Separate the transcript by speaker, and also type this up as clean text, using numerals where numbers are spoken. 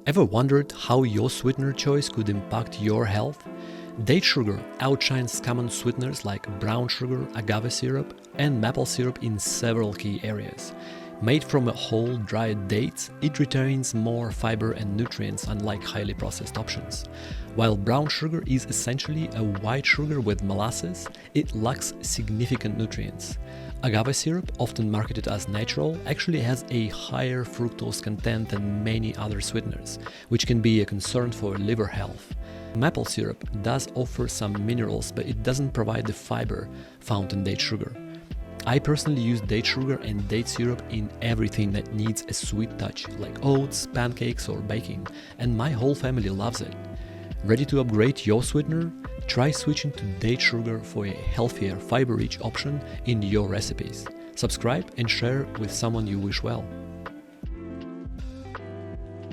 Speaker 1: Ever wondered how your sweetener choice could impact your health? Date sugar outshines common sweeteners like brown sugar, agave syrup, and maple syrup in several key areas. Made from whole dried dates, it retains more fiber and nutrients unlike highly processed options. While brown sugar is essentially a white sugar with molasses, it lacks significant nutrients. Agave syrup, often marketed as natural, actually has a higher fructose content than many other sweeteners, which can be a concern for liver health. Maple syrup does offer some minerals, but it doesn't provide the fiber found in date sugar. I personally use date sugar and date syrup in everything that needs a sweet touch, like oats, pancakes, or baking, and my whole family loves it. Ready to upgrade your sweetener? Try switching to date sugar for a healthier, fiber-rich option in your recipes. Subscribe and share with someone you wish well.